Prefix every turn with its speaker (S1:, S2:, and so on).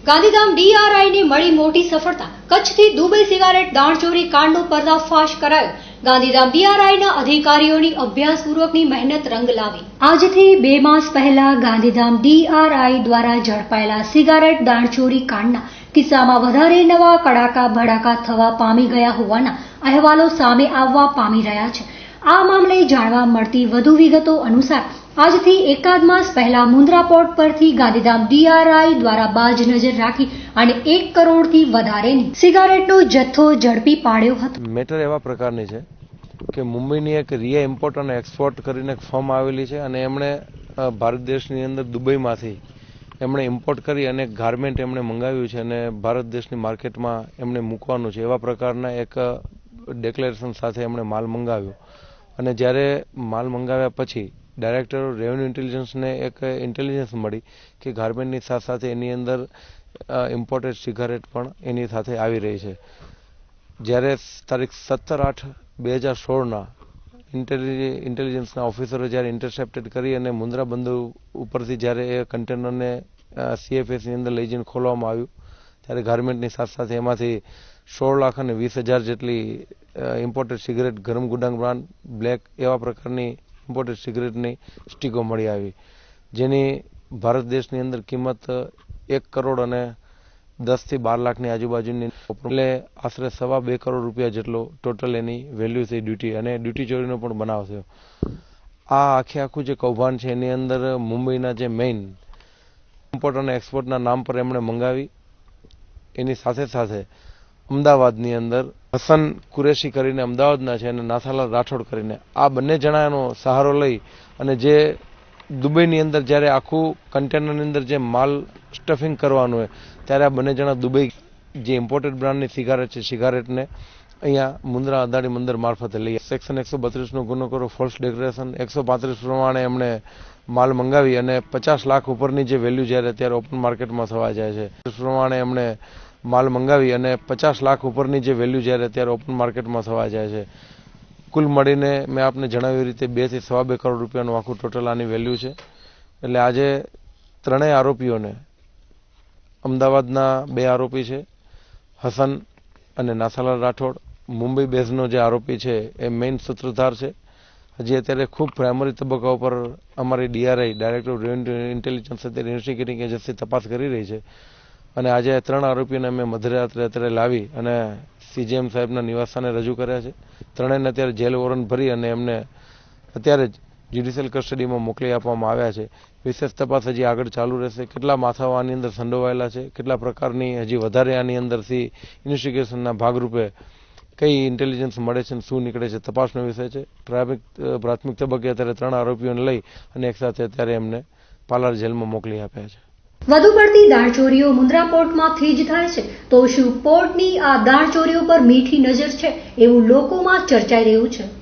S1: ગાંધીધામ ડીઆરઆઈને મળી મોટી સફળતા. કચ્છથી દુબઈ સિગારેટ દાણચોરી કાંડનો પર્દાફાશ કરાયો. ગાંધીધામ ડીઆરઆઈના અધિકારીઓની અભ્યાસપૂર્વકની મહેનત રંગ લાવી. આજથી 2 માસ પહેલા ગાંધીધામ ડીઆરઆઈ દ્વારા ઝડપાયેલા સિગારેટ દાણચોરી કાંડના કિસ્સામાં વધારે નવા કડાકા ભડાકા થવા પામી ગયા હોવાના અહેવાલો સામે આવવા પામી રહ્યા છે. આ મામલે જાણવા મળતી વધુ વિગતો અનુસાર આજથી એકાદ માસ પહેલા મુન્દ્રા પોર્ટ પરથી ગાંધીધામ ડીઆરઆઈ દ્વારા બાજ નજર રાખી અને 1 કરોડથી વધારેની સિગારેટનો જથ્થો ઝડપી પાડ્યો હતો.
S2: મેટર એવા પ્રકારની છે કે મુંબઈની એક રિયા ઇમ્પોર્ટ અને એક્સપોર્ટ કરીને એક ફર્મ આવેલી છે અને એમણે ભારત દેશની અંદર દુબઈમાંથી એમણે ઇમ્પોર્ટ કરી અને ગાર્મેન્ટ એમણે મંગાવ્યું છે અને ભારત દેશની માર્કેટમાં એમણે મૂકવાનું છે. એવા પ્રકારના એક ડિક્લેરેશન સાથે એમણે માલ મંગાવ્યો અને જ્યારે માલ મંગાવ્યા પછી ડાયરેક્ટર ઓફ રેવન્યુ ઇન્ટેલિજન્સને એક ઇન્ટેલિજન્સ મળી કે ગાર્મેન્ટની સાથે સાથે એની અંદર ઇમ્પોર્ટેડ સિગારેટ પણ એની સાથે આવી રહી છે. જ્યારે તારીખ 17/8/2016ના ઇન્ટેલિજન્સના ઓફિસરો જ્યારે ઇન્ટરસેપ્ટેડ કરી અને મુન્દ્રા બંદર ઉપરથી જ્યારે એ કન્ટેનરને સીએફએસની અંદર લઈ જઈને ખોલવામાં આવ્યું ત્યારે ગાર્મેન્ટની સાથે સાથે એમાંથી 16,20,000 જેટલી ઇમ્પોર્ટેડ સિગરેટ ગરમ ગુડાંગ બ્રાન્ડ બ્લેક એવા પ્રકારની ઇમ્પોર્ટેડ સિગરેટની સ્ટીકો મળી આવી, જેની ભારત દેશની અંદર કિંમત 1 કરોડ અને 10 થી 12 લાખની આજુબાજુની, એટલે આશરે 2.25 કરોડ રૂપિયા જેટલો ટોટલ એની વેલ્યુ થઈ ડ્યુટી અને ડ્યુટી ચોરીનો પણ બનાવ થયો. આ આખું જે કૌભાંડ છે એની અંદર મુંબઈના જે મેઇન ઇમ્પોર્ટ અને એક્સપોર્ટના નામ પર એમણે મંગાવી. એની સાથે સાથે અમદાવાદની અંદર હસન કુરેશી કરીને અમદાવાદના છે અને નાથાલાલ રાઠોડ કરીને આ બંને જણાનો સહારો લઈ અને જે દુબઈની અંદર જ્યારે આખું કન્ટેનરની અંદર જે માલ સ્ટફિંગ કરવાનું હોય ત્યારે આ બંને જણા દુબઈ જે ઇમ્પોર્ટેડ બ્રાન્ડની સિગારેટ છે સિગારેટને અહીંયા મુન્દ્રા અદાણી બંદર મારફતે લઈ સેક્શન 132નો ગુનો કરો, ફોલ્સ ડિક્લેરેશન, 135 પ્રમાણે એમણે માલ મંગાવી અને 50 લાખ ઉપરની જે વેલ્યુ જ્યારે અત્યારે ઓપન માર્કેટમાં થવા જાય છે પ્રમાણે એમણે માલ મંગાવી અને 50 લાખ ઉપરની જે વેલ્યુ જ્યારે અત્યારે ઓપન માર્કેટમાં થવા જાય છે. કુલ મળીને મેં આપને જણાવ્યું રીતે 2 થી 2.25 કરોડ રૂપિયાનું આખું ટોટલ આની વેલ્યુ છે. એટલે આજે ત્રણેય આરોપીઓને અમદાવાદના 2 આરોપી છે હસન અને નાથાલાલ રાઠોડ, મુંબઈ બેઝનો જે આરોપી છે એ મેઇન સૂત્રધાર છે. હજી અત્યારે ખૂબ પ્રાઇમરી તબક્કા ઉપર અમારી DRI director of revenue intelligence અત્યારે ઇન્વેસ્ટિગેટિંગ એજન્સી તપાસ કરી રહી છે અને આજે 3 આરોપીઓને અમે મધરાત્રે અત્યારે લાવી અને સીજીએમ સાહેબના નિવાસસ્થાને રજૂ કર્યા છે. ત્રણેયને અત્યારે જેલ વોરંટ ભરી અને એમને અત્યારે જ જ્યુડિશિયલ કસ્ટડીમાં મોકલી આપવામાં આવ્યા છે. વિશેષ તપાસ હજી આગળ ચાલુ રહેશે. કેટલા માથાઓ આની અંદર સંડોવાયેલા છે, કેટલા પ્રકારની હજી વધારે આની અંદરથી ઇન્વેસ્ટિગેશનના ભાગરૂપે કઈ ઇન્ટેલિજન્સ મળે છે અને શું નીકળે છે તપાસનો વિષય છે. પ્રાથમિક તબક્કે અત્યારે 3 આરોપીઓને લઈ અને એકસાથે અત્યારે એમને પાલાર જેલમાં મોકલી આપ્યા છે.
S1: વધુ પડતી દાણચોરીઓ મુન્દ્રા પોર્ટમાંથી જ થાય છે, તો શું પોર્ટની આ દાણચોરીઓ પર મીઠી નજર છે એવું લોકોમાં ચર્ચાઈ રહ્યું છે.